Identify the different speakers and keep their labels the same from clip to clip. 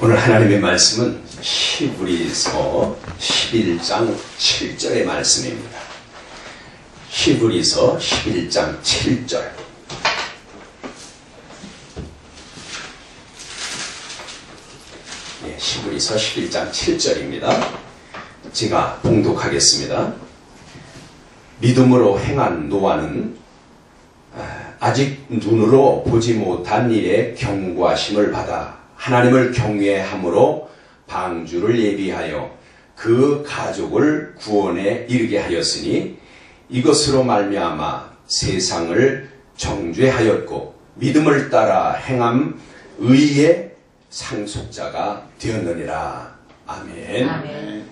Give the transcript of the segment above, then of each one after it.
Speaker 1: 오늘 하나님의 말씀은 히브리서 11장 7절의 말씀입니다. 히브리서 11장 7절. 히브리서 11장 7절입니다. 제가 봉독하겠습니다. 믿음으로 행한 노아는 아직 눈으로 보지 못한 일에 경고하심을 받아 하나님을 경외함으로 방주를 예비하여 그 가족을 구원에 이르게 하였으니 이것으로 말미암아 세상을 정죄하였고 믿음을 따라 행함 의의 상속자가 되었느니라. 아멘.
Speaker 2: 아멘.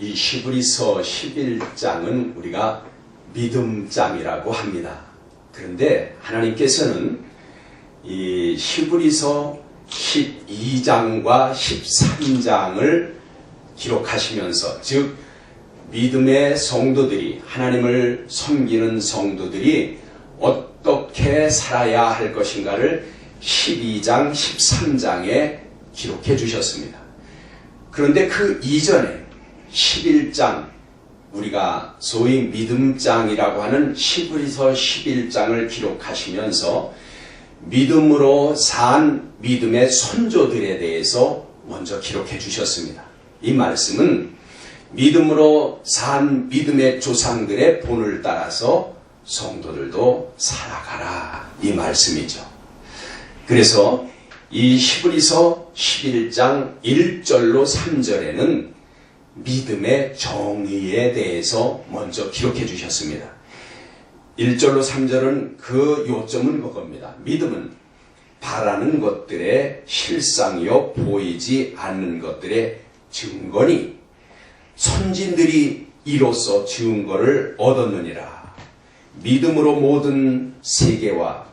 Speaker 1: 이 히브리서 11장은 우리가 믿음장이라고 합니다. 그런데 하나님께서는 이 히브리서 12장과 13장을 기록하시면서, 즉 믿음의 성도들이, 하나님을 섬기는 성도들이 어떻게 살아야 할 것인가를 12장, 13장에 기록해 주셨습니다. 그런데 그 이전에 11장, 우리가 소위 믿음장이라고 하는 히브리서 11장을 기록하시면서 믿음으로 산 믿음의 선조들에 대해서 먼저 기록해 주셨습니다. 이 말씀은 믿음으로 산 믿음의 조상들의 본을 따라서 성도들도 살아가라, 이 말씀이죠. 그래서 이 히브리서 11장 1절로 3절에는 믿음의 정의에 대해서 먼저 기록해 주셨습니다. 1절로 3절은 그 요점은 그겁니다. 믿음은 바라는 것들의 실상이요 보이지 않는 것들의 증거니 선진들이 이로써 증거를 얻었느니라. 믿음으로 모든 세계와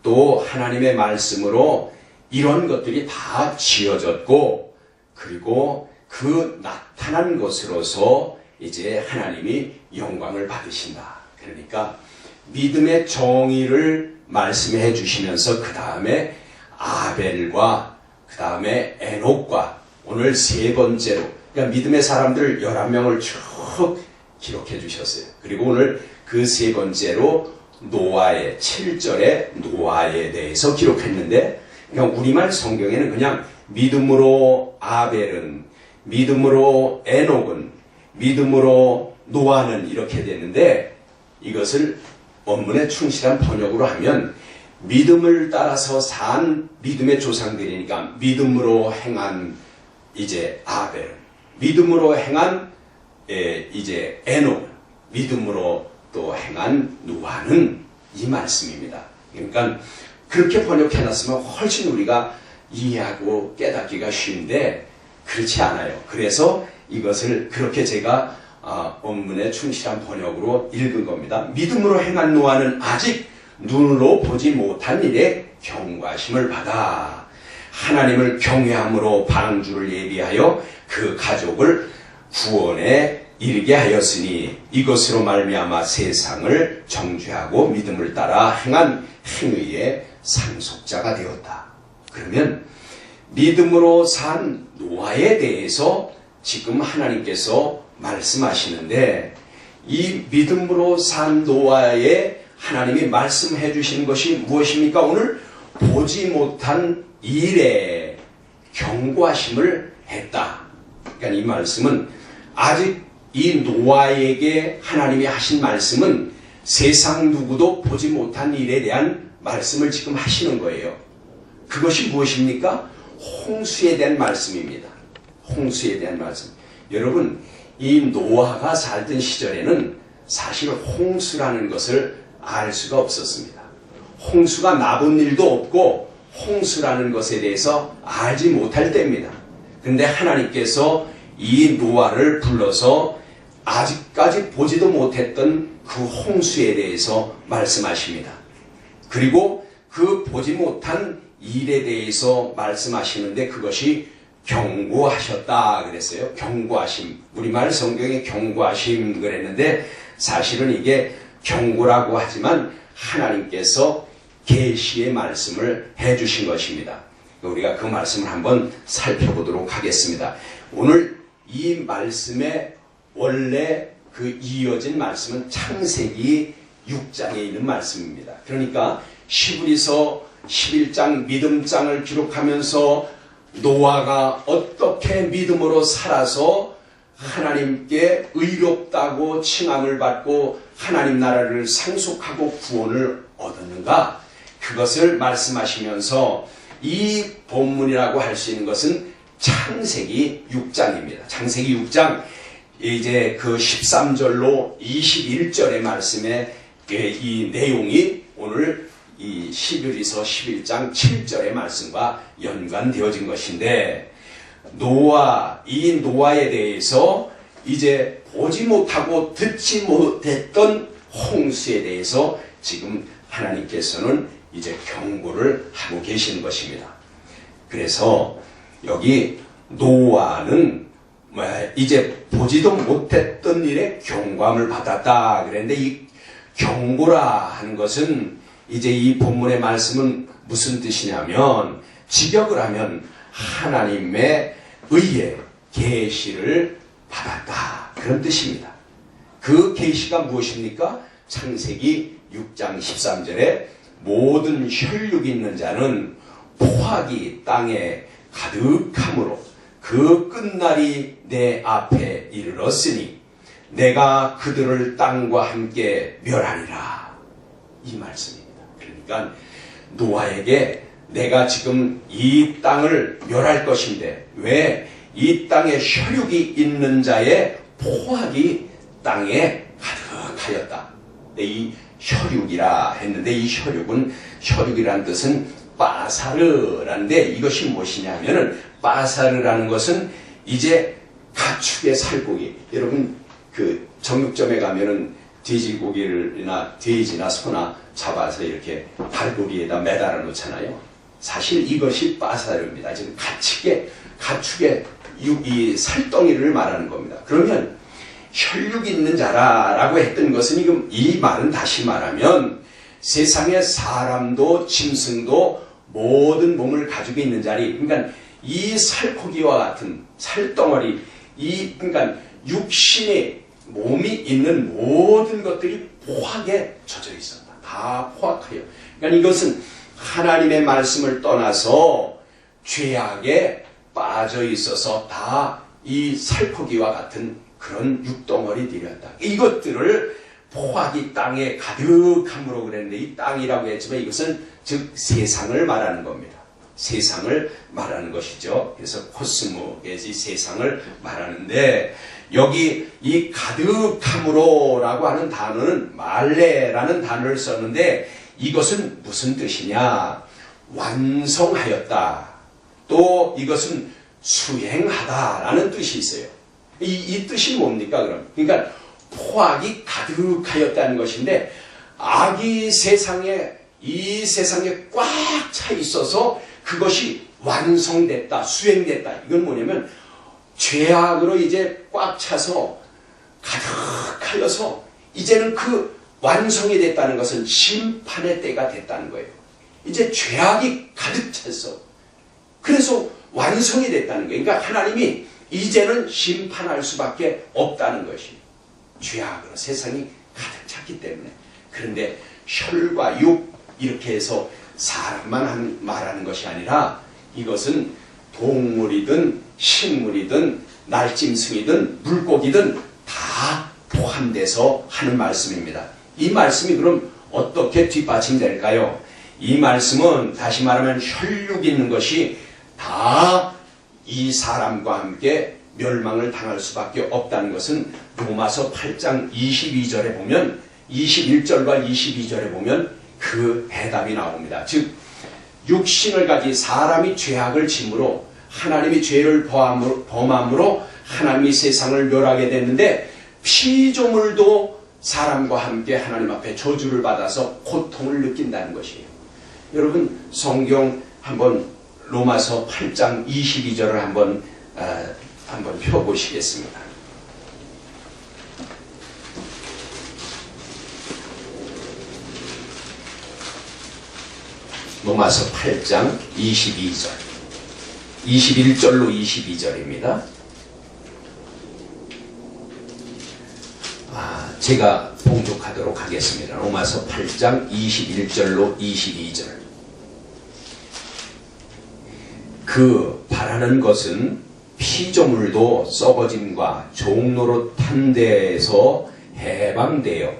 Speaker 1: 또 하나님의 말씀으로 이런 것들이 다 지어졌고, 그리고 그 나타난 것으로서 이제 하나님이 영광을 받으신다. 그러니까 믿음의 정의를 말씀해 주시면서 그 다음에 아벨과 그 다음에 에녹과 오늘 세 번째로, 그러니까 믿음의 사람들 11명을 쭉 기록해 주셨어요. 그리고 오늘 그 세 번째로 노아의 7절에 노아에 대해서 기록했는데, 그러니까 우리말 성경에는 그냥 믿음으로 아벨은, 믿음으로 에녹은, 믿음으로 노아는 이렇게 되는데, 이것을 원문에 충실한 번역으로 하면 믿음을 따라서 산 믿음의 조상들이니까 믿음으로 행한 이제 아벨, 믿음으로 행한 이제 에녹, 믿음으로 또 행한 노아는, 이 말씀입니다. 그러니까 그렇게 번역해놨으면 훨씬 우리가 이해하고 깨닫기가 쉬운데 그렇지 않아요. 그래서 이것을 그렇게 제가 원문에 충실한 번역으로 읽은 겁니다. 믿음으로 행한 노아는 아직 눈으로 보지 못한 일에 경고하심을 받아 하나님을 경외함으로 방주를 예비하여 그 가족을 구원에 이르게 하였으니 이것으로 말미암아 세상을 정죄하고 믿음을 따라 행한 행위의 상속자가 되었다. 그러면 믿음으로 산 노아에 대해서 지금 하나님께서 말씀하시는데, 이 믿음으로 산 노아에 하나님이 말씀해 주신 것이 무엇입니까? 오늘 보지 못한 일에 경고하심을 했다. 그러니까 이 말씀은 아직 이 노아에게 하나님이 하신 말씀은 세상 누구도 보지 못한 일에 대한 말씀을 지금 하시는 거예요. 그것이 무엇입니까? 홍수에 대한 말씀입니다. 홍수에 대한 말씀. 여러분, 이 노아가 살던 시절에는 사실 홍수라는 것을 알 수가 없었습니다. 홍수가 나본 일도 없고 홍수라는 것에 대해서 알지 못할 때입니다. 그런데 하나님께서 이 노아를 불러서 아직까지 보지도 못했던 그 홍수에 대해서 말씀하십니다. 그리고 그 보지 못한 일에 대해서 말씀하시는데 그것이 경고하셨다 그랬어요. 경고하심. 우리말 성경에 경고하심 그랬는데 사실은 이게 경고라고 하지만 하나님께서 계시의 말씀을 해주신 것입니다. 우리가 그 말씀을 한번 살펴보도록 하겠습니다. 오늘 이 말씀의 원래 그 이어진 말씀은 창세기 6장에 있는 말씀입니다. 그러니까 히브리서 11장 믿음장을 기록하면서 노아가 어떻게 믿음으로 살아서 하나님께 의롭다고 칭함을 받고 하나님 나라를 상속하고 구원을 얻었는가, 그것을 말씀하시면서 이 본문이라고 할 수 있는 것은 창세기 6장입니다. 창세기 6장 이제 그 13절로 21절의 말씀에 이 내용이 오늘 이 히브리서 11장 7절의 말씀과 연관되어진 것인데, 이 노아에 대해서 이제 보지 못하고 듣지 못했던 홍수에 대해서 지금 하나님께서는 이제 경고를 하고 계시는 것입니다. 그래서 여기 노아는 이제 보지도 못했던 일에 경고함을 받았다 그랬는데, 이 경고라 하는 것은 이제 이 본문의 말씀은 무슨 뜻이냐면, 직역을 하면 하나님의 의에 계시를 받았다, 그런 뜻입니다. 그 계시가 무엇입니까? 창세기 6장 13절에 모든 혈육 있는 자는 포악이 땅에 가득함으로 그 끝날이 내 앞에 이르렀으니 내가 그들을 땅과 함께 멸하리라, 이 말씀입니다. 그러니까 노아에게 내가 지금 이 땅을 멸할 것인데 왜 이 땅에 혈육이 있는 자의 포악이 땅에 가득하였다. 이 혈육이라 했는데, 이 혈육이라는 뜻은 빠사르라는데, 이것이 무엇이냐면은, 빠사르라는 것은 이제 가축의 살고기. 여러분 그 정육점에 가면은 돼지고기나 돼지나 소나 잡아서 이렇게 발고리에다 매달아 놓잖아요. 사실 이것이 빠사르입니다. 지금 가축의 이 살덩이를 말하는 겁니다. 그러면 혈육 있는 자라라고 했던 것은, 이 말은 다시 말하면 세상의 사람도 짐승도 모든 몸을 가지고 있는 자리, 그러니까 이 살코기와 같은 살덩어리, 그러니까 육신의 몸이 있는 모든 것들이 포악에 젖어 있었다. 다 포악하여. 그러니까 이것은 하나님의 말씀을 떠나서 죄악에 빠져 있어서 다 이 살코기와 같은 그런 육덩어리들이었다. 이것들을 포악이 땅에 가득함으로 그랬는데, 이 땅이라고 했지만 이것은 즉 세상을 말하는 겁니다. 세상을 말하는 것이죠. 그래서 코스모에서 세상을 말하는데, 여기 이 가득함으로라고 하는 단어는 말레라는 단어를 썼는데, 이것은 무슨 뜻이냐? 완성하였다. 또 이것은 수행하다라는 뜻이 있어요. 이 뜻이 뭡니까 그럼? 그러니까 포악이 가득하였다는 것인데, 악이 이 세상에 꽉 차 있어서 그것이 완성됐다, 수행됐다. 이건 뭐냐면 죄악으로 이제 꽉 차서 가득하여서 이제는 그 완성이 됐다는 것은 심판의 때가 됐다는 거예요. 이제 죄악이 가득 찼어. 그래서 완성이 됐다는 거예요. 그러니까 하나님이 이제는 심판할 수밖에 없다는 것이, 죄악으로 세상이 가득 찼기 때문에. 그런데 혈과 육 이렇게 해서 사람만 말하는 것이 아니라, 이것은 동물이든 식물이든 날짐승이든 물고기든 다 포함돼서 하는 말씀입니다. 이 말씀이 그럼 어떻게 뒷받침될까요? 이 말씀은 다시 말하면 혈육 있는 것이 다 이 사람과 함께 멸망을 당할 수밖에 없다는 것은 로마서 8장 22절에 보면, 21절과 22절에 보면 그 해답이 나옵니다. 즉 육신을 가진 사람이 죄악을 짐으로 하나님이 죄를 범함으로 하나님이 세상을 멸하게 됐는데, 피조물도 사람과 함께 하나님 앞에 저주를 받아서 고통을 느낀다는 것이에요. 여러분 성경 한번 로마서 8장 22절을 한번 펴보시겠습니다. 로마서 8장 22절. 21절로 22절입니다. 제가 봉독하도록 하겠습니다. 로마서 8장 21절로 22절. 그 바라는 것은 피조물도 썩어짐과 종노릇한 데에서 해방되어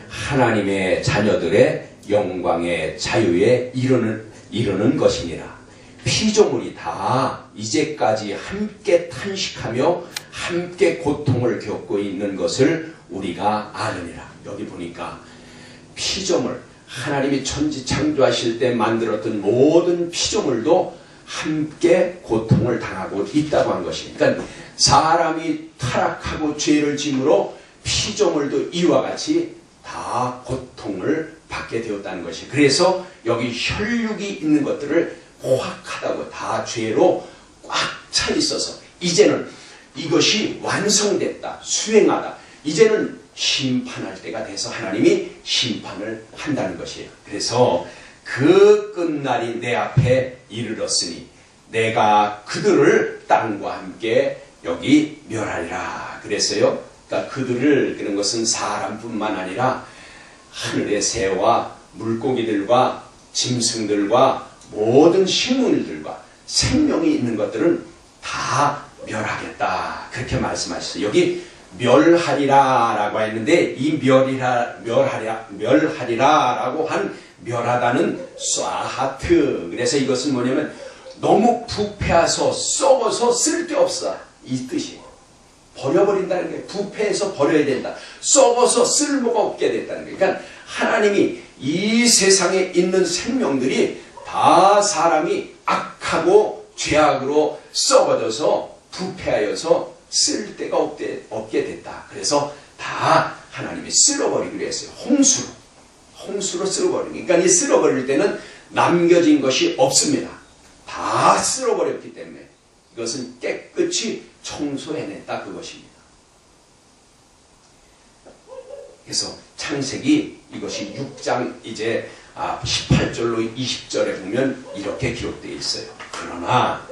Speaker 1: 하나님의 자녀들의 영광의 자유에 이르는 것이니라. 피조물이 다 이제까지 함께 탄식하며 함께 고통을 겪고 있는 것을 우리가 아느니라. 여기 보니까 피조물, 하나님이 천지 창조하실 때 만들었던 모든 피조물도 함께 고통을 당하고 있다고 한 것입니다. 그러니까 사람이 타락하고 죄를 짐으로 피조물도 이와 같이 다 고통을 받게 되었다는 것이. 그래서 여기 혈육이 있는 것들을 포악하다고, 다 죄로 꽉 차 있어서 이제는 이것이 완성됐다, 수행하다, 이제는 심판할 때가 돼서 하나님이 심판을 한다는 것이에요. 그래서 그 끝날이 내 앞에 이르렀으니 내가 그들을 땅과 함께 여기 멸하리라 그랬어요. 그러니까 그들을, 그런 것은 사람뿐만 아니라 하늘의 새와 물고기들과 짐승들과 모든 식물들과 생명이 있는 것들은 다 멸하겠다, 그렇게 말씀하셨어요. 여기 멸하리라 라고 했는데, 이 멸하리라 라고 한 멸하다는 쏴하트. 그래서 이것은 뭐냐면 너무 부패해서 썩어서 쓸데없어, 이 뜻이에요. 버려버린다는 게, 부패해서 버려야 된다, 썩어서 쓸모가 없게 됐다는 거예요. 그러니까 하나님이 이 세상에 있는 생명들이 다 사람이 악하고 죄악으로 썩어져서 부패하여서 쓸데가 없게 됐다. 그래서 다 하나님이 쓸어버리기로 했어요. 홍수로 쓸어버리기. 그러니까 이 쓸어버릴 때는 남겨진 것이 없습니다. 다 쓸어버렸기 때문에 이것은 깨끗이 청소해냈다, 그것입니다. 그래서 창세기 이것이 6장 이제 18절로 20절에 보면 이렇게 기록되어 있어요. 그러나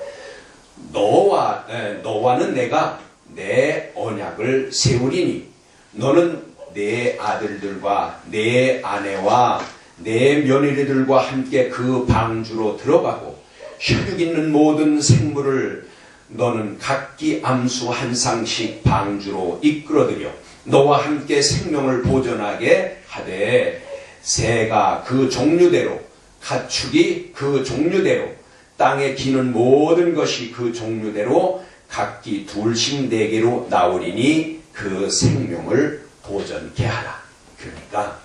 Speaker 1: 너와는 내가 내 언약을 세우리니 너는 내 아들들과 내 아내와 내 며느리들과 함께 그 방주로 들어가고 혈육 있는 모든 생물을 너는 각기 암수 한 쌍씩 방주로 이끌어들여 너와 함께 생명을 보존하게 하되 새가 그 종류대로, 가축이 그 종류대로, 땅에 기는 모든 것이 그 종류대로 각기 둘씩 네개로 나오리니 그 생명을 보존케 하라. 그러니까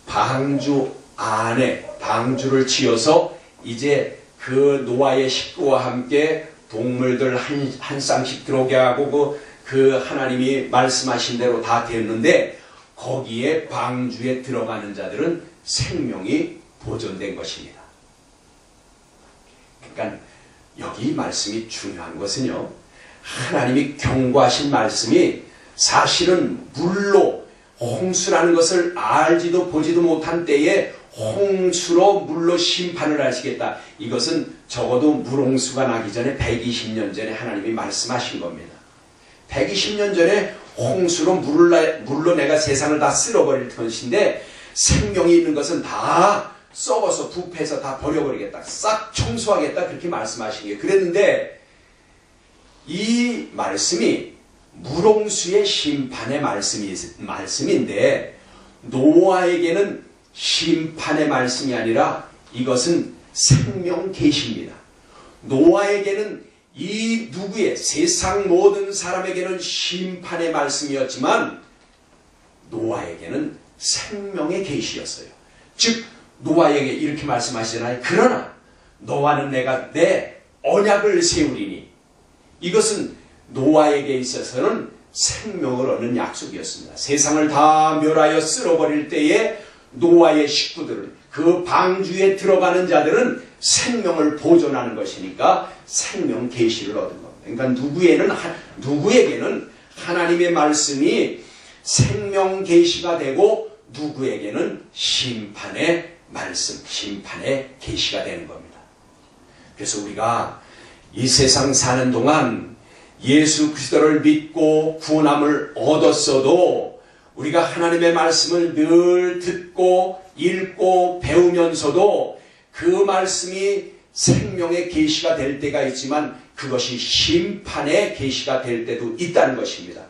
Speaker 1: 방주 안에 방주를 지어서 이제 그 노아의 식구와 함께 동물들 한 쌍씩 들어오게 하고 그 하나님이 말씀하신 대로 다 됐는데, 거기에 방주에 들어가는 자들은 생명이 보존된 것입니다. 그러니까 여기 말씀이 중요한 것은요, 하나님이 경고하신 말씀이 사실은 물로, 홍수라는 것을 알지도 보지도 못한 때에 홍수로 물로 심판을 하시겠다. 이것은 적어도 물홍수가 나기 전에 120년 전에 하나님이 말씀하신 겁니다. 120년 전에 홍수로 물로 내가 세상을 다 쓸어버릴 것인데, 생명이 있는 것은 다 썩어서 부패해서 다 버려버리겠다, 싹 청소하겠다, 그렇게 말씀하신 게 그랬는데, 이 말씀이 물홍수의 심판의 말씀인데 노아에게는 심판의 말씀이 아니라 이것은 생명 계시입니다. 노아에게는 이 누구의, 세상 모든 사람에게는 심판의 말씀이었지만 노아에게는 생명의 계시였어요. 즉 노아에게 이렇게 말씀하시잖아요. 그러나 너와는 내가 내 언약을 세우리니, 이것은 노아에게 있어서는 생명을 얻는 약속이었습니다. 세상을 다 멸하여 쓸어버릴 때에 노아의 식구들은, 그 방주에 들어가는 자들은 생명을 보존하는 것이니까 생명 계시를 얻은 겁니다. 그러니까 누구에게는 하나님의 말씀이 생명 계시가 되고 누구에게는 심판의 말씀, 심판의 계시가 되는 겁니다. 그래서 우리가 이 세상 사는 동안 예수 그리스도를 믿고 구원함을 얻었어도 우리가 하나님의 말씀을 늘 듣고 읽고 배우면서도 그 말씀이 생명의 계시가 될 때가 있지만 그것이 심판의 계시가 될 때도 있다는 것입니다.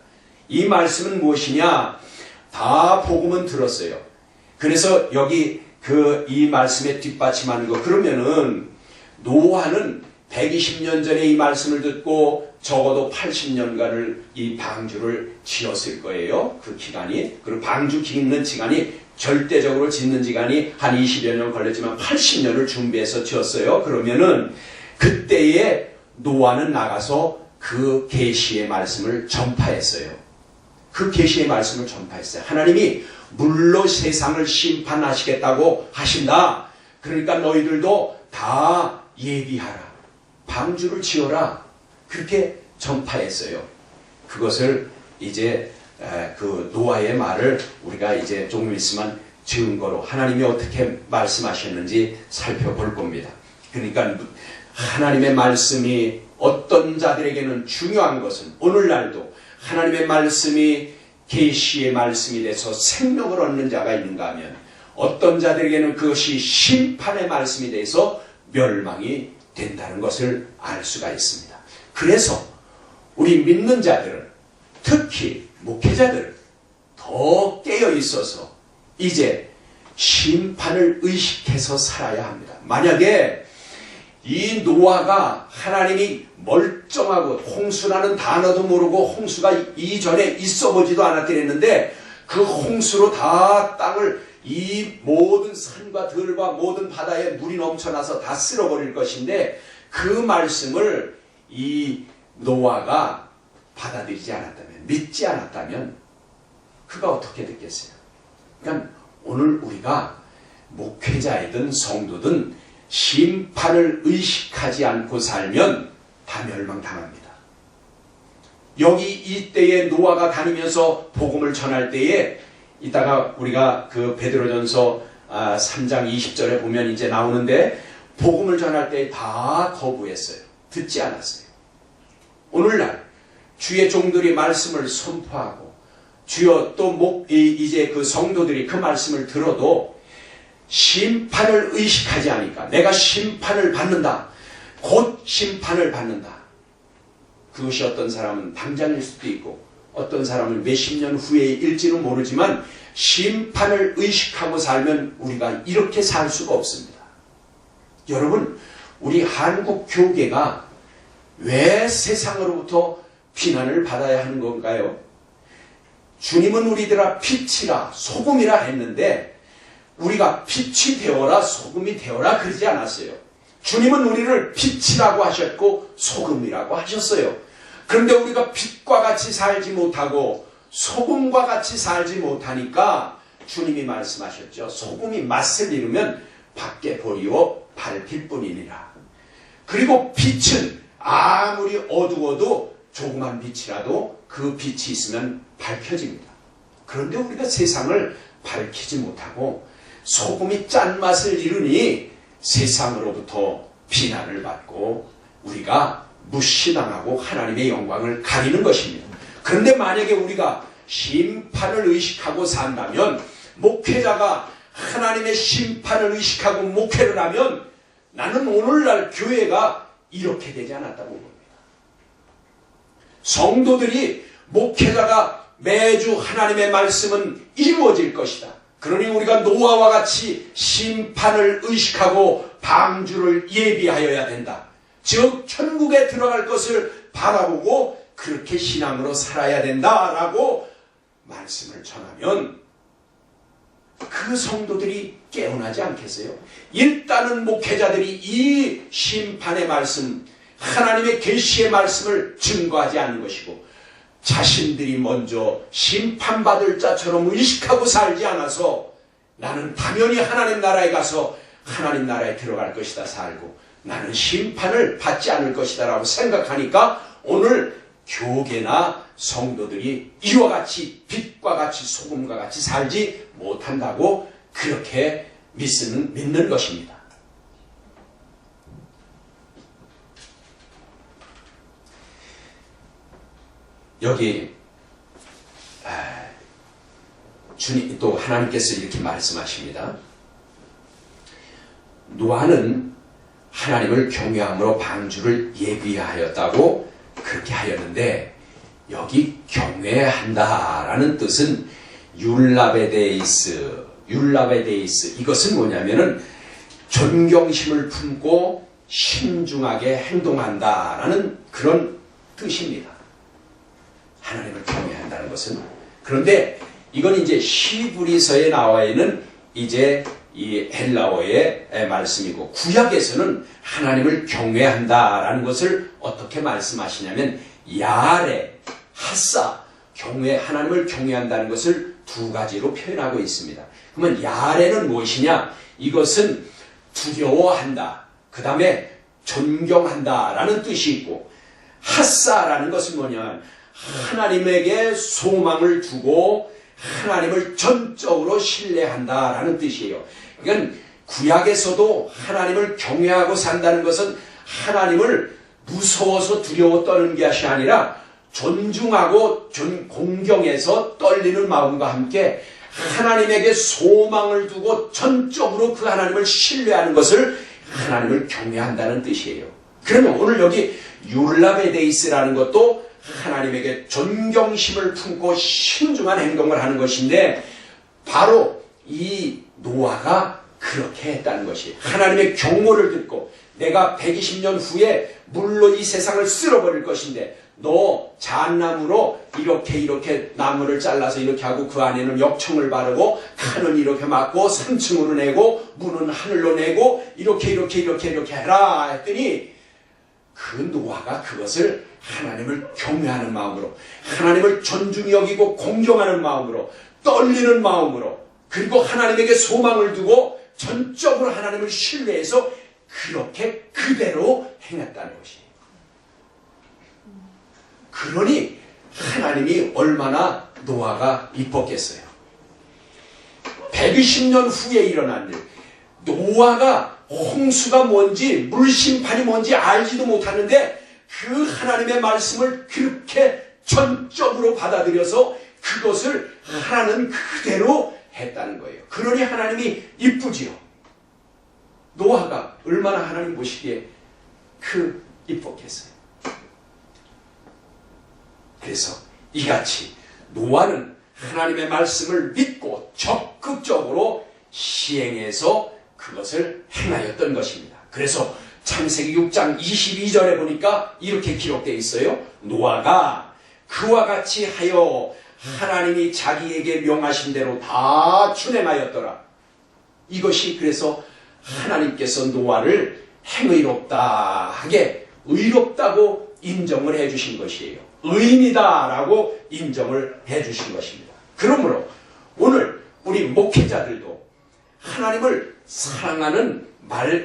Speaker 1: 이 말씀은 무엇이냐? 다 복음은 들었어요. 그래서 여기 이 말씀에 뒷받침하는 거, 그러면은 노아는 120년 전에 이 말씀을 듣고 적어도 80년간을 이 방주를 지었을 거예요. 그 기간이. 그리고 방주 짓는 시간이 절대적으로 짓는 시간이 한 20여 년 걸렸지만 80년을 준비해서 지었어요. 그러면은 그때에 노아는 나가서 그 계시의 말씀을 전파했어요. 그 계시의 말씀을 전파했어요. 하나님이 물로 세상을 심판하시겠다고 하신다. 그러니까 너희들도 다 예비하라. 방주를 지어라. 그렇게 전파했어요. 그것을 이제 그 노아의 말을 우리가 이제 조금 있으면 증거로 하나님이 어떻게 말씀하셨는지 살펴볼 겁니다. 그러니까 하나님의 말씀이 어떤 자들에게는 중요한 것은 오늘날도 하나님의 말씀이 계시의 말씀이 돼서 생명을 얻는 자가 있는가 하면 어떤 자들에게는 그것이 심판의 말씀이 돼서 멸망이 된다는 것을 알 수가 있습니다. 그래서 우리 믿는 자들은 특히 목회자들은 더 깨어 있어서 이제 심판을 의식해서 살아야 합니다. 만약에 이 노아가 하나님이 멀쩡하고 홍수라는 단어도 모르고 홍수가 이전에 있어 보지도 않았더랬는데 그 홍수로 다 땅을 이 모든 산과 들과 모든 바다에 물이 넘쳐나서 다 쓸어버릴 것인데 그 말씀을 이 노아가 받아들이지 않았다면, 믿지 않았다면 그가 어떻게 됐겠어요? 그러니까 오늘 우리가 목회자이든 성도든 심판을 의식하지 않고 살면 다 멸망당합니다. 여기 이때에 노아가 다니면서 복음을 전할 때에 이따가 우리가 그 베드로전서 3장 20절에 보면 이제 나오는데 복음을 전할 때 다 거부했어요. 듣지 않았어요. 오늘날 주의 종들이 말씀을 선포하고 주여 또 이제 그 성도들이 그 말씀을 들어도 심판을 의식하지 않으니까 내가 심판을 받는다. 곧 심판을 받는다. 그것이 어떤 사람은 당장일 수도 있고 어떤 사람은 몇십 년 후에일지는 모르지만 심판을 의식하고 살면 우리가 이렇게 살 수가 없습니다. 여러분, 우리 한국 교계가 왜 세상으로부터 비난을 받아야 하는 건가요? 주님은 우리들아 빛이라 소금이라 했는데 우리가 빛이 되어라 소금이 되어라 그러지 않았어요. 주님은 우리를 빛이라고 하셨고 소금이라고 하셨어요. 그런데 우리가 빛과 같이 살지 못하고 소금과 같이 살지 못하니까 주님이 말씀하셨죠. 소금이 맛을 잃으면 밖에 버리워 밟힐 뿐이니라. 그리고 빛은 아무리 어두워도 조그만 빛이라도 그 빛이 있으면 밝혀집니다. 그런데 우리가 세상을 밝히지 못하고 소금이 짠맛을 잃으니 세상으로부터 비난을 받고 우리가 무시당하고 하나님의 영광을 가리는 것입니다. 그런데 만약에 우리가 심판을 의식하고 산다면 목회자가 하나님의 심판을 의식하고 목회를 하면 나는 오늘날 교회가 이렇게 되지 않았다고 봅니다. 성도들이 목회자가 매주 하나님의 말씀은 이루어질 것이다. 그러니 우리가 노아와 같이 심판을 의식하고 방주를 예비하여야 된다. 즉 천국에 들어갈 것을 바라보고 그렇게 신앙으로 살아야 된다라고 말씀을 전하면 그 성도들이 깨어나지 않겠어요? 일단은 목회자들이 이 심판의 말씀, 하나님의 계시의 말씀을 증거하지 않는 것이고 자신들이 먼저 심판받을 자처럼 의식하고 살지 않아서 나는 당연히 하나님 나라에 가서 하나님 나라에 들어갈 것이다 살고 나는 심판을 받지 않을 것이다 라고 생각하니까 오늘 교계나 성도들이 이와 같이 빛과 같이 소금과 같이 살지 못한다고 그렇게 믿는 것입니다. 여기 주님 또 하나님께서 이렇게 말씀하십니다. 노아는 하나님을 경외함으로 방주를 예비하였다고 그렇게 하였는데, 여기 경외한다라는 뜻은 율라베데이스, 이것은 뭐냐면은 존경심을 품고 신중하게 행동한다라는 그런 뜻입니다. 하나님을 경외한다는 것은. 그런데 이건 이제 히브리서에 나와 있는 이제 이 헬라어의 말씀이고, 구약에서는 하나님을 경외한다라는 것을 어떻게 말씀하시냐면 야레, 하사, 하나님을 경외한다는 것을 두 가지로 표현하고 있습니다. 그러면 야레는 무엇이냐? 이것은 두려워한다, 그 다음에 존경한다라는 뜻이 있고, 하사라는 것은 뭐냐면 하나님에게 소망을 두고 하나님을 전적으로 신뢰한다라는 뜻이에요. 그러니까 구약에서도 하나님을 경외하고 산다는 것은 하나님을 무서워서 두려워 떠는 것이 아니라 존중하고 공경해서 떨리는 마음과 함께 하나님에게 소망을 두고 전적으로 그 하나님을 신뢰하는 것을 하나님을 경외한다는 뜻이에요. 그러면 오늘 여기 율라베데이스라는 것도 하나님에게 존경심을 품고 신중한 행동을 하는 것인데, 바로 이 노아가 그렇게 했다는 것이, 하나님의 경고를 듣고 내가 120년 후에 물로 이 세상을 쓸어버릴 것인데 너 잣나무로 이렇게 나무를 잘라서 이렇게 하고 그 안에는 역청을 바르고 칸은 이렇게 막고 3층으로 내고 문은 하늘로 내고 이렇게 해라 했더니, 그 노아가 그것을 하나님을 경외하는 마음으로, 하나님을 존중히 여기고 공경하는 마음으로, 떨리는 마음으로, 그리고 하나님에게 소망을 두고 전적으로 하나님을 신뢰해서 그렇게 그대로 행했다는 것이에요. 그러니 하나님이 얼마나 노아가 이뻤겠어요. 120년 후에 일어난 일, 노아가 홍수가 뭔지 물심판이 뭔지 알지도 못하는데 그 하나님의 말씀을 그렇게 전적으로 받아들여서 그것을 하나는 그대로 했다는 거예요. 그러니 하나님이 이쁘지요. 노아가 얼마나 하나님 보시기에 이뻤겠어요. 그래서 이같이 노아는 하나님의 말씀을 믿고 적극적으로 시행해서 그것을 행하였던 것입니다. 그래서 창세기 6장 22절에 보니까 이렇게 기록되어 있어요. 노아가 그와 같이 하여 하나님이 자기에게 명하신 대로 다 준행하였더라. 이것이 그래서 하나님께서 노아를 행의롭다 하게 의롭다고 인정을 해주신 것이에요. 의인이다라고 인정을 해주신 것입니다. 그러므로 오늘 우리 목회자들도 하나님을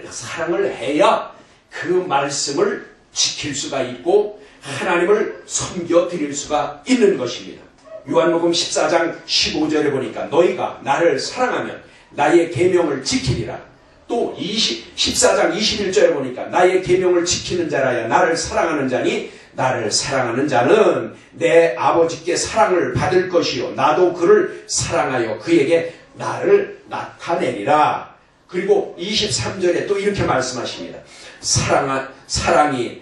Speaker 1: 사랑을 해야 그 말씀을 지킬 수가 있고 하나님을 섬겨드릴 수가 있는 것입니다. 요한복음 14장 15절에 보니까 너희가 나를 사랑하면 나의 계명을 지키리라. 또 14장 21절에 보니까 나의 계명을 지키는 자라야 나를 사랑하는 자니 나를 사랑하는 자는 내 아버지께 사랑을 받을 것이요 나도 그를 사랑하여 그에게 나를 나타내리라. 그리고 23절에 또 이렇게 말씀하십니다. 사람이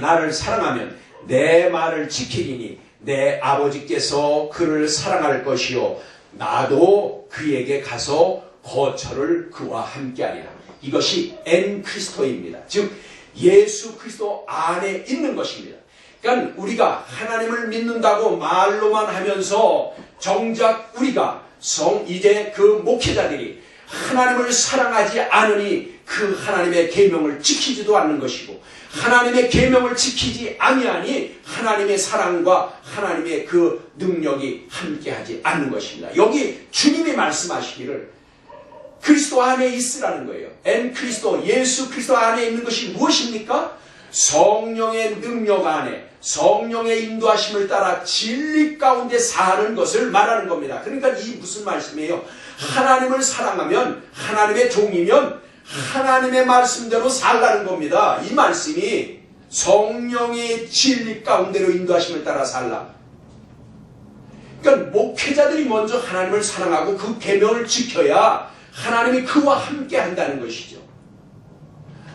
Speaker 1: 나를 사랑하면 내 말을 지키리니 내 아버지께서 그를 사랑할 것이요 나도 그에게 가서 거처를 그와 함께하리라. 이것이 엔 크리스토입니다. 즉 예수 그리스도 안에 있는 것입니다. 그러니까 우리가 하나님을 믿는다고 말로만 하면서 정작 우리가 이제 그 목회자들이 하나님을 사랑하지 않으니 그 하나님의 계명을 지키지도 않는 것이고 하나님의 계명을 지키지 아니하니 하나님의 사랑과 하나님의 그 능력이 함께하지 않는 것입니다. 여기 주님이 말씀하시기를 그리스도 안에 있으라는 거예요. 엔 그리스도, 예수 그리스도 안에 있는 것이 무엇입니까? 성령의 능력 안에 성령의 인도하심을 따라 진리 가운데 사는 것을 말하는 겁니다. 그러니까 이 무슨 말씀이에요? 하나님을 사랑하면 하나님의 종이면 하나님의 말씀대로 살라는 겁니다. 이 말씀이 성령의 진리 가운데로 인도하심을 따라 살라. 그러니까 목회자들이 먼저 하나님을 사랑하고 그 계명을 지켜야 하나님이 그와 함께 한다는 것이죠.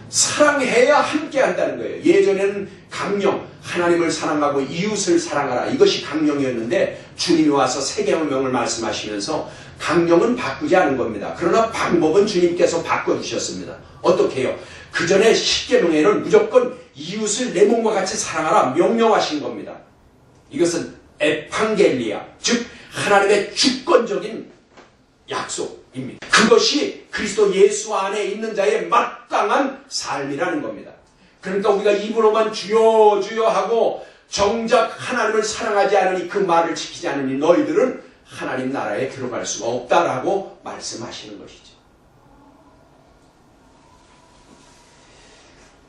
Speaker 1: 사랑해야 함께 한다는 거예요. 예전에는 강령, 하나님을 사랑하고 이웃을 사랑하라, 이것이 강령이었는데 주님이 와서 새 계명을 말씀하시면서 강령은 바꾸지 않은 겁니다. 그러나 방법은 주님께서 바꿔주셨습니다. 어떻게 해요? 그 전에 10계명에는 무조건 이웃을 내 몸과 같이 사랑하라 명령하신 겁니다. 이것은 에판겔리아, 즉 하나님의 주권적인 약속입니다. 그것이 그리스도 예수 안에 있는 자의 마땅한 삶이라는 겁니다. 그러니까 우리가 입으로만 주여 주여 하고 정작 하나님을 사랑하지 않으니 그 말을 지키지 않으니 너희들은 하나님 나라에 들어갈 수가 없다라고 말씀하시는 것이죠.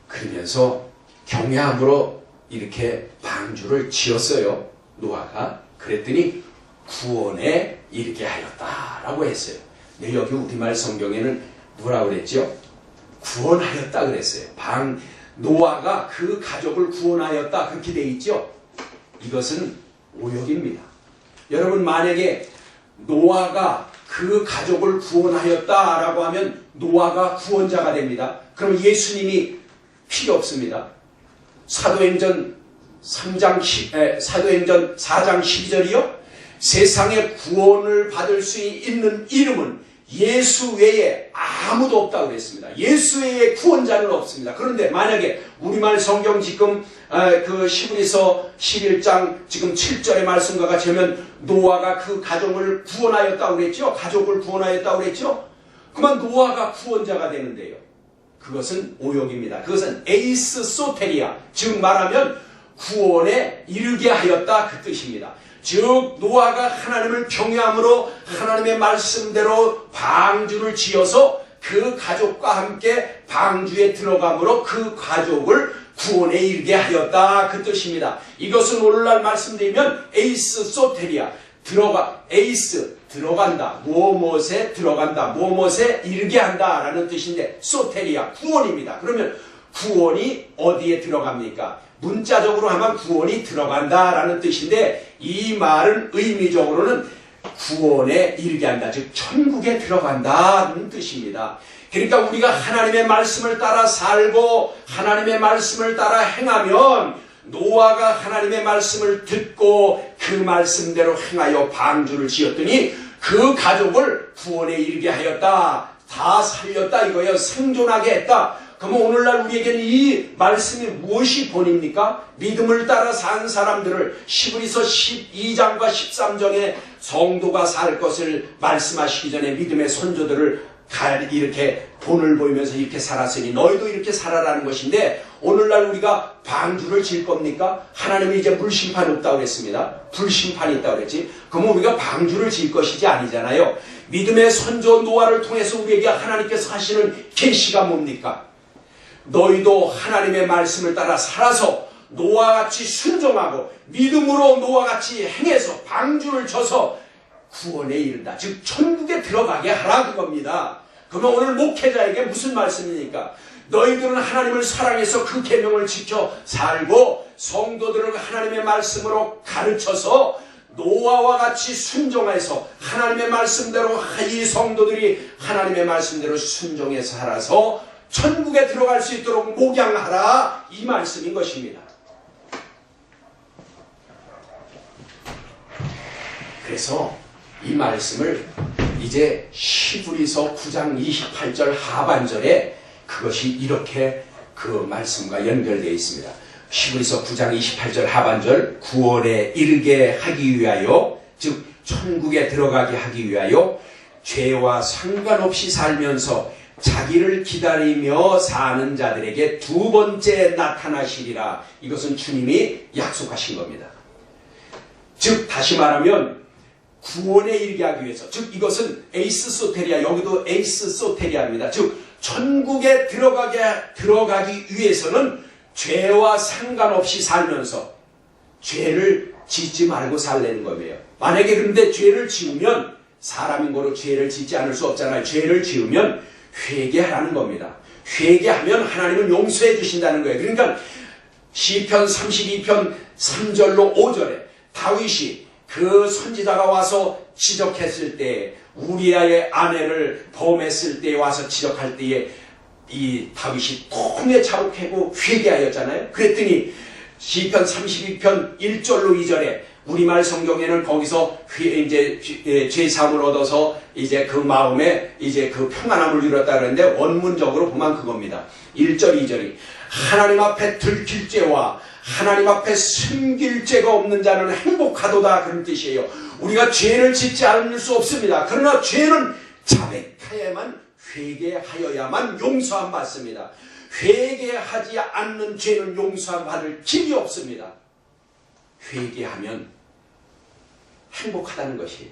Speaker 1: 그러면서 경외함으로 이렇게 방주를 지었어요. 노아가. 그랬더니 구원에 이르게 하였다라고 했어요. 근데 여기 우리말 성경에는 뭐라고 그랬죠? 구원하였다 그랬어요. 노아가 그 가족을 구원하였다 그렇게 돼 있죠? 이것은 오역입니다. 여러분, 만약에 노아가 그 가족을 구원하였다라고 하면 노아가 구원자가 됩니다. 그럼 예수님이 필요 없습니다. 사도행전 4장 12절이요. 세상에 구원을 받을 수 있는 이름은 예수 외에 아무도 없다고 그랬습니다. 예수 외에 구원자는 없습니다. 그런데 만약에 우리말 성경 지금 그 히브리서 11장 지금 7절의 말씀과 같이 하면 노아가 그 가족을 구원하였다고 그랬죠. 가족을 구원하였다고 그랬죠. 그만 노아가 구원자가 되는데요. 그것은 오역입니다. 그것은 에이스 소테리아, 즉 말하면 구원에 이르게 하였다 그 뜻입니다. 즉 노아가 하나님을 경외함으로 하나님의 말씀대로 방주를 지어서 그 가족과 함께 방주에 들어감으로 그 가족을 구원에 이르게 하였다 그 뜻입니다. 이것은 오늘날 말씀드리면 에이스 소테리아, 에이스 들어간다, 무엇에 들어간다, 무엇에 이르게 한다 라는 뜻인데 소테리아 구원입니다. 그러면 구원이 어디에 들어갑니까? 문자적으로 하면 구원이 들어간다라는 뜻인데 이 말은 의미적으로는 구원에 이르게 한다, 즉 천국에 들어간다는 뜻입니다. 그러니까 우리가 하나님의 말씀을 따라 살고 하나님의 말씀을 따라 행하면 노아가 하나님의 말씀을 듣고 그 말씀대로 행하여 방주를 지었더니 그 가족을 구원에 이르게 하였다, 다 살렸다 이거예요. 생존하게 했다. 그러면 오늘날 우리에게는 이 말씀이 무엇이 본입니까? 믿음을 따라 산 사람들을 히브리서 12장과 13장에 성도가 살 것을 말씀하시기 전에 믿음의 선조들을 이렇게 본을 보이면서 이렇게 살았으니 너희도 이렇게 살아라는 것인데 오늘날 우리가 방주를 질 겁니까? 하나님이 이제 물심판 없다고 그랬습니다. 불심판이 있다고 그랬지. 그러면 우리가 방주를 질 것이지 아니잖아요. 믿음의 선조 노아를 통해서 우리에게 하나님께서 하시는 계시가 뭡니까? 너희도 하나님의 말씀을 따라 살아서 노아같이 순종하고 믿음으로 노아같이 행해서 방주를 쳐서 구원에 이른다. 즉 천국에 들어가게 하라 그겁니다. 그러면 오늘 목회자에게 무슨 말씀입니까? 너희들은 하나님을 사랑해서 그 계명을 지켜 살고 성도들을 하나님의 말씀으로 가르쳐서 노아와 같이 순종해서 하나님의 말씀대로 이 성도들이 하나님의 말씀대로 순종해서 살아서 천국에 들어갈 수 있도록 목양하라 이 말씀인 것입니다. 그래서 이 말씀을 이제 히브리서 9장 28절 하반절에 그것이 이렇게 그 말씀과 연결되어 있습니다. 히브리서 9장 28절 하반절 구원에 이르게 하기 위하여 즉 천국에 들어가게 하기 위하여 죄와 상관없이 살면서 자기를 기다리며 사는 자들에게 두 번째 나타나시리라. 이것은 주님이 약속하신 겁니다. 즉 다시 말하면 구원에 이르게 하기 위해서, 즉 이것은 에이스 소테리아, 여기도 에이스 소테리아입니다. 즉 천국에 들어가기 위해서는 죄와 상관없이 살면서 죄를 짓지 말고 살라는 거예요. 만약에 그런데 죄를 지으면 사람인 거로 죄를 짓지 않을 수 없잖아요. 죄를 지으면 회개하라는 겁니다. 회개하면 하나님은 용서해 주신다는 거예요. 그러니까 시편 32편 3절로 5절에 다윗이 그 선지자가 와서 지적했을 때, 우리아의 아내를 범했을 때 와서 지적할 때에 이 다윗이 통에 자복하고 회개하였잖아요. 그랬더니 시편 32편 1절로 2절에 우리말 성경에는 거기서 이제 죄사함을 얻어서 이제 그 마음에 이제 그 평안함을 이뤘다 그러는데, 원문적으로 보면 그겁니다. 1절 2절이 하나님 앞에 들킬 죄와 하나님 앞에 숨길 죄가 없는 자는 행복하도다, 그런 뜻이에요. 우리가 죄를 짓지 않을 수 없습니다. 그러나 죄는 자백하여야만, 회개하여야만 용서함 받습니다. 회개하지 않는 죄는 용서함 받을 길이 없습니다. 회개하면 행복하다는 것이에요.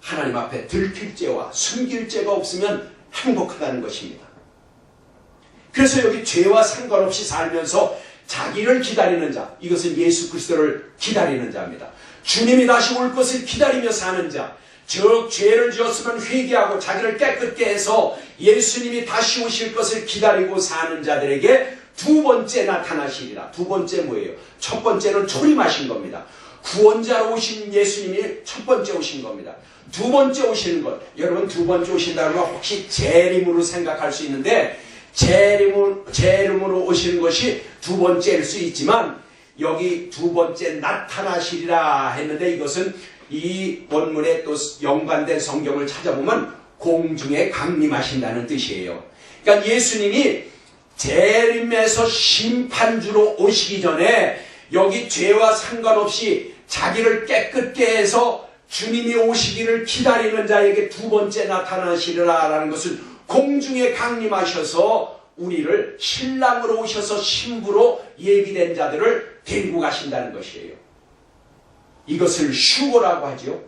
Speaker 1: 하나님 앞에 들킬 죄와 숨길 죄가 없으면 행복하다는 것입니다. 그래서 여기 죄와 상관없이 살면서 자기를 기다리는 자, 이것은 예수 그리스도를 기다리는 자입니다. 주님이 다시 올 것을 기다리며 사는 자, 즉 죄를 지었으면 회개하고 자기를 깨끗게 해서 예수님이 다시 오실 것을 기다리고 사는 자들에게 두 번째 나타나시리라. 두 번째 뭐예요? 첫 번째는 초림하신 겁니다. 구원자로 오신 예수님이 첫 번째 오신 겁니다. 두 번째 오시는 것, 여러분 두 번째 오신다는 건 혹시 재림으로 생각할 수 있는데, 재림으로 오시는 것이 두 번째일 수 있지만, 여기 두 번째 나타나시리라 했는데, 이것은 이 원문에 또 연관된 성경을 찾아보면 공중에 강림하신다는 뜻이에요. 그러니까 예수님이 재림에서 심판주로 오시기 전에 여기 죄와 상관없이 자기를 깨끗게 해서 주님이 오시기를 기다리는 자에게 두 번째 나타나시리라라는 것은 공중에 강림하셔서 우리를 신랑으로 오셔서 신부로 예비된 자들을 데리고 가신다는 것이에요. 이것을 휴거라고 하죠.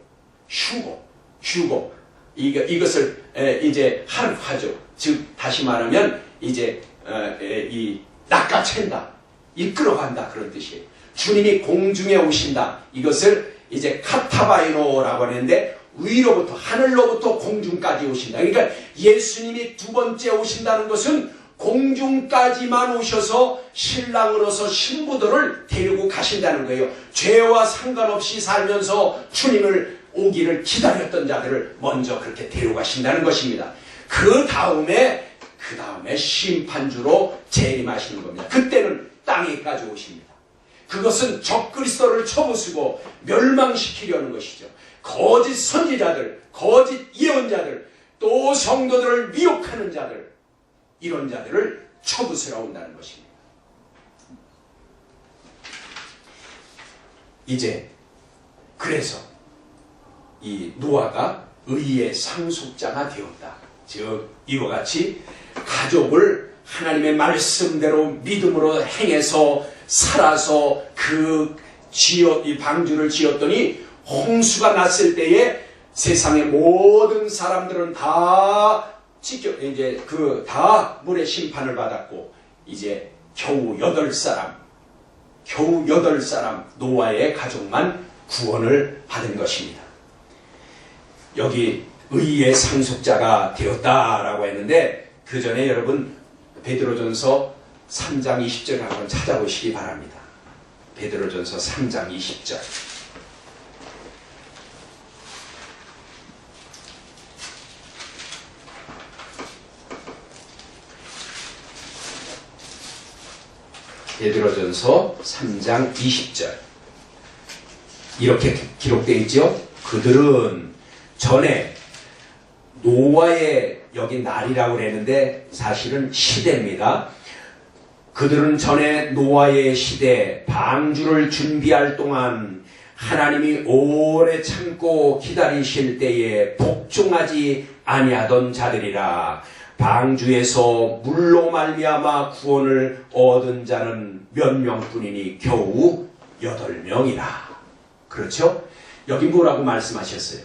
Speaker 1: 휴거. 이것을 이제 하죠. 즉 다시 말하면 이제 이 낚아챈다, 이끌어간다, 그런 뜻이에요. 주님이 공중에 오신다. 이것을 이제 카타바이노라고 하는데, 위로부터 하늘로부터 공중까지 오신다. 그러니까 예수님이 두 번째 오신다는 것은 공중까지만 오셔서 신랑으로서 신부들을 데리고 가신다는 거예요. 죄와 상관없이 살면서 주님을 오기를 기다렸던 자들을 먼저 그렇게 데리고 가신다는 것입니다. 그 다음에 심판주로 재림하시는 겁니다. 그때는 땅에까지 오십니다. 그것은 적그리스도를 쳐부수고 멸망시키려는 것이죠. 거짓 선지자들, 거짓 예언자들, 또 성도들을 미혹하는 자들, 이런 자들을 쳐부수러 온다는 것입니다. 이제 그래서 이 노아가 의의 상속자가 되었다. 즉 이와 같이 가족을 하나님의 말씀대로 믿음으로 행해서 살아서 이 방주를 지었더니 홍수가 났을 때에 세상의 모든 사람들은 다 다 물의 심판을 받았고, 이제 겨우 8사람 노아의 가족만 구원을 받은 것입니다. 여기 의의 상속자가 되었다라고 했는데, 그 전에 여러분 베드로전서 3장 20절을 한번 찾아보시기 바랍니다. 베드로전서 3장 20절. 베드로전서 3장 20절. 이렇게 기록되어 있죠. 그들은 전에 노아의, 여기 날이라고 그랬는데 사실은 시대입니다. 그들은 전에 노아의 시대 방주를 준비할 동안 하나님이 오래 참고 기다리실 때에 복종하지 아니하던 자들이라. 방주에서 물로 말미암아 구원을 얻은 자는 몇 명뿐이니 겨우 8명이라. 그렇죠? 여기 뭐라고 말씀하셨어요?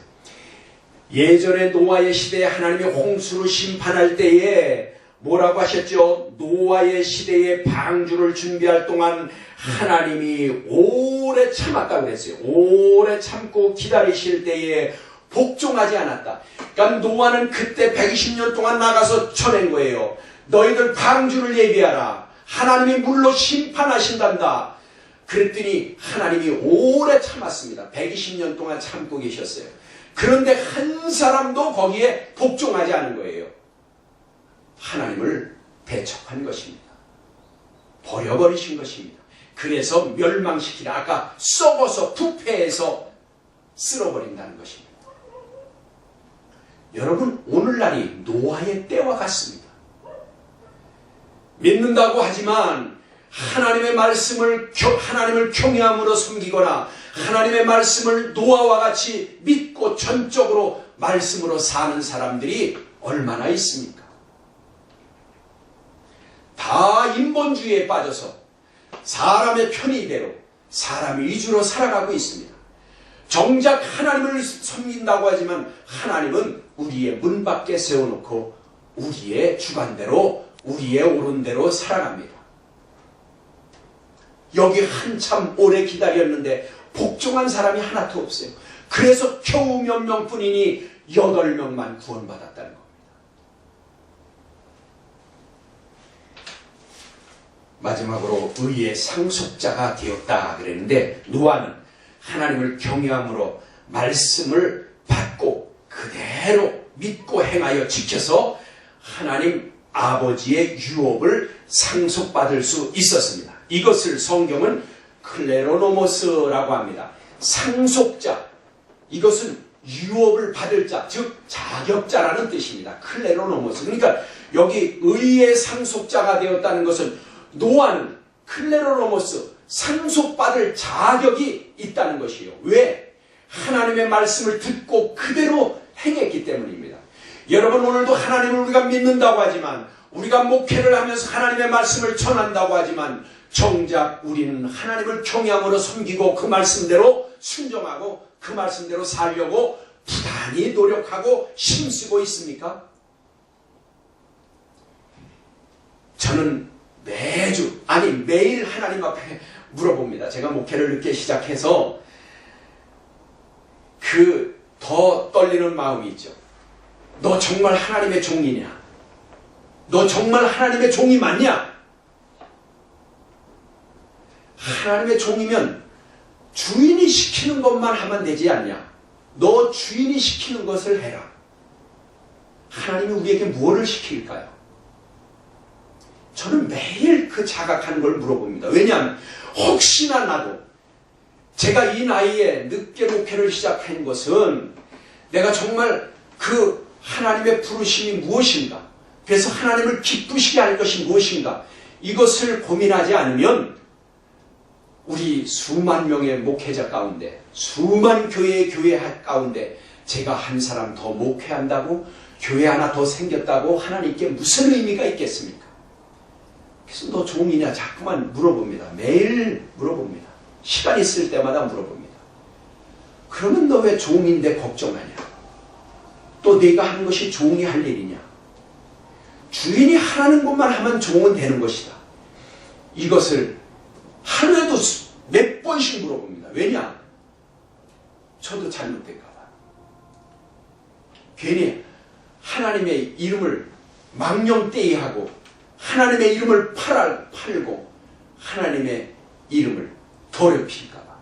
Speaker 1: 예전에 노아의 시대에 하나님이 홍수로 심판할 때에 뭐라고 하셨죠? 노아의 시대에 방주를 준비할 동안 하나님이 오래 참았다고 그랬어요. 오래 참고 기다리실 때에 복종하지 않았다. 그러니까 노아는 그때 120년 동안 나가서 쳐낸 거예요. 너희들 방주를 예비하라. 하나님이 물로 심판하신단다. 그랬더니 하나님이 오래 참았습니다. 120년 동안 참고 계셨어요. 그런데 한 사람도 거기에 복종하지 않은 거예요. 하나님을 배척한 것입니다. 버려버리신 것입니다. 그래서 멸망시키라. 아까 썩어서 부패해서 쓸어버린다는 것입니다. 여러분, 오늘날이 노아의 때와 같습니다. 믿는다고 하지만 하나님의 말씀을 하나님을 경외함으로 섬기거나 하나님의 말씀을 노아와 같이 믿고 전적으로 말씀으로 사는 사람들이 얼마나 있습니까? 다 인본주의에 빠져서 사람의 편의대로 사람 위주로 살아가고 있습니다. 정작 하나님을 섬긴다고 하지만 하나님은 우리의 문 밖에 세워놓고 우리의 주관대로 우리의 오른대로 살아갑니다. 여기 한참 오래 기다렸는데 복종한 사람이 하나도 없어요. 그래서 겨우 몇 명뿐이니 8명만 구원받았다는 겁니다. 마지막으로 의의 상속자가 되었다 그랬는데 노아는 하나님을 경외함으로 말씀을 받고 그대로 믿고 행하여 지켜서 하나님 아버지의 유업을 상속받을 수 있었습니다. 이것을 성경은 클레로노모스라고 합니다. 상속자, 이것은 유업을 받을 자, 즉 자격자라는 뜻입니다. 클레로노모스. 그러니까 여기 의의 상속자가 되었다는 것은 노아는 클레로노모스, 상속받을 자격이 있다는 것이에요. 왜? 하나님의 말씀을 듣고 그대로 행했기 때문입니다. 여러분, 오늘도 하나님을 우리가 믿는다고 하지만 우리가 목회를 하면서 하나님의 말씀을 전한다고 하지만 정작 우리는 하나님을 경외함으로 섬기고 그 말씀대로 순종하고 그 말씀대로 살려고 부단히 노력하고 힘쓰고 있습니까? 저는 매주, 아니 매일 하나님 앞에 물어봅니다. 제가 목회를 늦게 시작해서 그 더 떨리는 마음이 있죠. 너 정말 하나님의 종이냐? 너 정말 하나님의 종이 맞냐? 하나님의 종이면 주인이 시키는 것만 하면 되지 않냐? 너 주인이 시키는 것을 해라. 하나님이 우리에게 무엇을 시킬까요? 저는 매일 그 자각하는 걸 물어봅니다. 왜냐하면 혹시나 나도 제가 이 나이에 늦게 목회를 시작한 것은 내가 정말 그 하나님의 부르심이 무엇인가? 그래서 하나님을 기쁘시게 할 것이 무엇인가? 이것을 고민하지 않으면 우리 수만 명의 목회자 가운데, 수만 교회 가운데 제가 한 사람 더 목회한다고, 교회 하나 더 생겼다고 하나님께 무슨 의미가 있겠습니까? 그래서 너 종이냐? 자꾸만 물어봅니다. 매일 물어봅니다. 시간 있을 때마다 물어봅니다. 그러면 너 왜 종인데 걱정하냐? 또 네가 하는 것이 종이 할 일이냐? 주인이 하라는 것만 하면 종은 되는 것이다. 이것을 하루에도 몇 번씩 물어봅니다. 왜냐? 저도 잘못될까 봐. 괜히 하나님의 이름을 망령되이하고 하나님의 이름을 팔고 하나님의 이름을 더럽힐까 봐.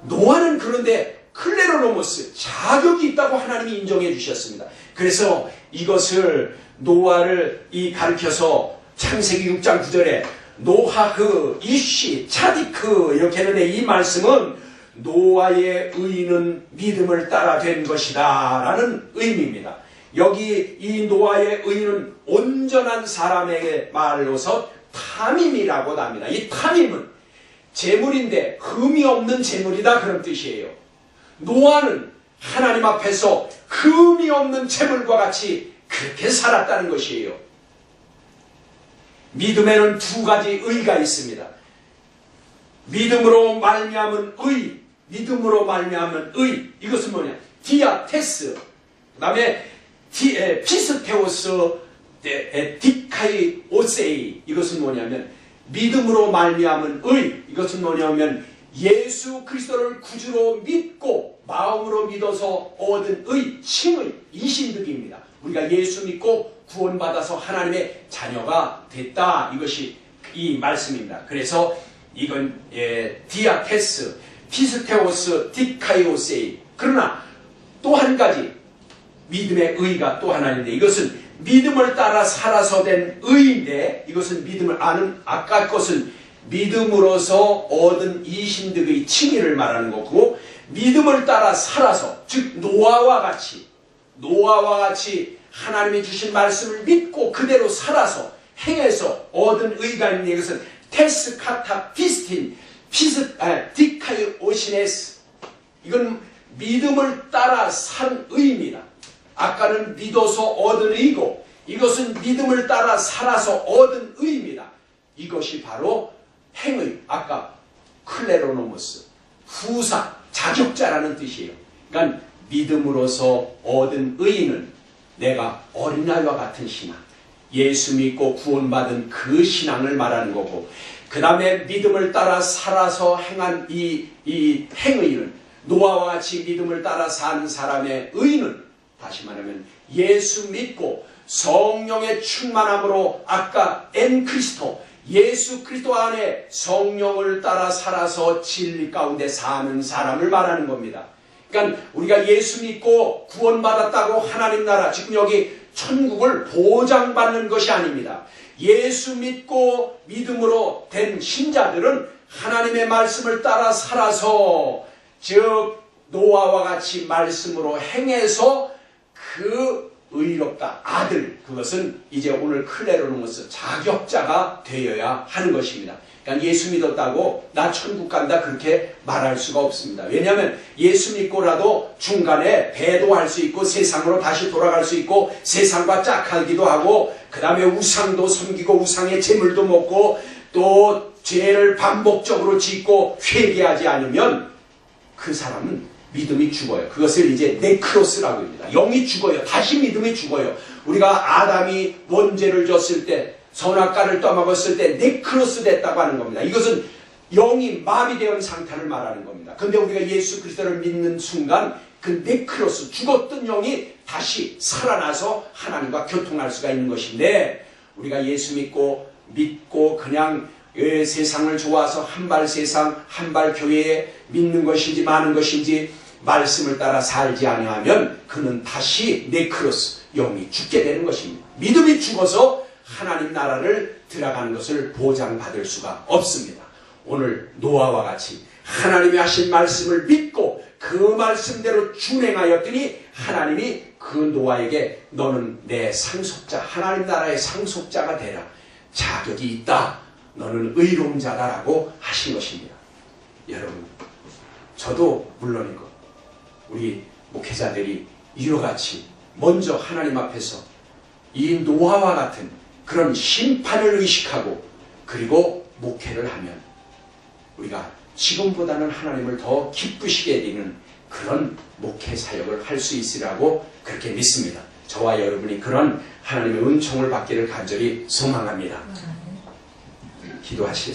Speaker 1: 노아는 그런데 클레로노모스, 자격이 있다고 하나님이 인정해 주셨습니다. 그래서 이것을 노아를 가르쳐서 창세기 6장 9절에 노하흐, 이쉬, 차디크 이렇게 했는데 이 말씀은 노아의 의는 믿음을 따라 된 것이다 라는 의미입니다. 여기 이 노아의 의는 온전한 사람에게 말로서 탐임이라고 합니다. 이 탐임은 재물인데 흠이 없는 재물이다 그런 뜻이에요. 노아는 하나님 앞에서 흠이 없는 재물과 같이 그렇게 살았다는 것이에요. 믿음에는 두 가지 의가 있습니다. 믿음으로 말미암은 의, 믿음으로 말미암은 의. 이것은 뭐냐? 디아테스, 그 다음에 피스테오스, 디카이 오세이. 이것은 뭐냐면 믿음으로 말미암은 의. 이것은 뭐냐면 예수 그리스도를 구주로 믿고 마음으로 믿어서 얻은 의, 칭의, 이신득입니다. 우리가 예수 믿고 구원받아서 하나님의 자녀가 됐다. 이것이 이 말씀입니다. 그래서 이건 디아테스, 피스테오스, 디카이오세이. 그러나 또 한 가지 믿음의 의가 또 하나 있는데 이것은 믿음을 따라 살아서 된 의인데 이것은 믿음을 아는 아까 것은 믿음으로서 얻은 이신득의 칭의를 말하는 거고 믿음을 따라 살아서 즉 노아와 같이 하나님이 주신 말씀을 믿고 그대로 살아서 행해서 얻은 의가 있는 이것은 테스 카타 피스틴 디카이 오시네스 이건 믿음을 따라 산 의입니다. 아까는 믿어서 얻은 의고 이것은 믿음을 따라 살아서 얻은 의입니다. 이것이 바로 행의 아까 클레로노모스 후사 자격자라는 뜻이에요. 그러니까 믿음으로서 얻은 의는 내가 어린아이와 같은 신앙 예수 믿고 구원받은 그 신앙을 말하는 거고 그 다음에 믿음을 따라 살아서 행한 이 행의는 노아와 같이 믿음을 따라 산 사람의 의는 다시 말하면 예수 믿고 성령의 충만함으로 아까 엔크리스토 예수 그리스도 안에 성령을 따라 살아서 진리 가운데 사는 사람을 말하는 겁니다. 그러니까 우리가 예수 믿고 구원받았다고 하나님 나라 지금 여기 천국을 보장받는 것이 아닙니다. 예수 믿고 믿음으로 된 신자들은 하나님의 말씀을 따라 살아서 즉 노아와 같이 말씀으로 행해서 그 의롭다 아들 그것은 이제 오늘 클레로노모스 자격자가 되어야 하는 것입니다. 그러니까 예수 믿었다고 나 천국 간다 그렇게 말할 수가 없습니다. 왜냐하면 예수 믿고라도 중간에 배도할 수 있고 세상으로 다시 돌아갈 수 있고 세상과 짝하기도 하고 그 다음에 우상도 섬기고 우상의 재물도 먹고 또 죄를 반복적으로 짓고 회개하지 않으면 그 사람은 믿음이 죽어요. 그것을 이제 네크로스라고 합니다. 영이 죽어요. 다시 믿음이 죽어요. 우리가 아담이 원죄를 졌을 때 선악과를 떠먹었을 때 네크로스 됐다고 하는 겁니다. 이것은 영이 마비되어 상태를 말하는 겁니다. 그런데 우리가 예수 그리스도를 믿는 순간 그 네크로스 죽었던 영이 다시 살아나서 하나님과 교통할 수가 있는 것인데 우리가 예수 믿고 그냥 세상을 좋아서 한발 세상 한발 교회에 믿는 것인지 마는 것인지 말씀을 따라 살지 아니하면 그는 다시 네크로스 영이 죽게 되는 것입니다. 믿음이 죽어서 하나님 나라를 들어가는 것을 보장받을 수가 없습니다. 오늘 노아와 같이 하나님이 하신 말씀을 믿고 그 말씀대로 준행하였더니 하나님이 그 노아에게 너는 내 상속자 하나님 나라의 상속자가 되라 자격이 있다 너는 의로운 자다라고 하신 것입니다. 여러분 저도 물론이고 우리 목회자들이 이와 같이 먼저 하나님 앞에서 이 노아와 같은 그런 심판을 의식하고 그리고 목회를 하면 우리가 지금보다는 하나님을 더 기쁘시게 되는 그런 목회 사역을 할 수 있으라고 그렇게 믿습니다. 저와 여러분이 그런 하나님의 은총을 받기를 간절히 소망합니다. 기도하시겠습니다.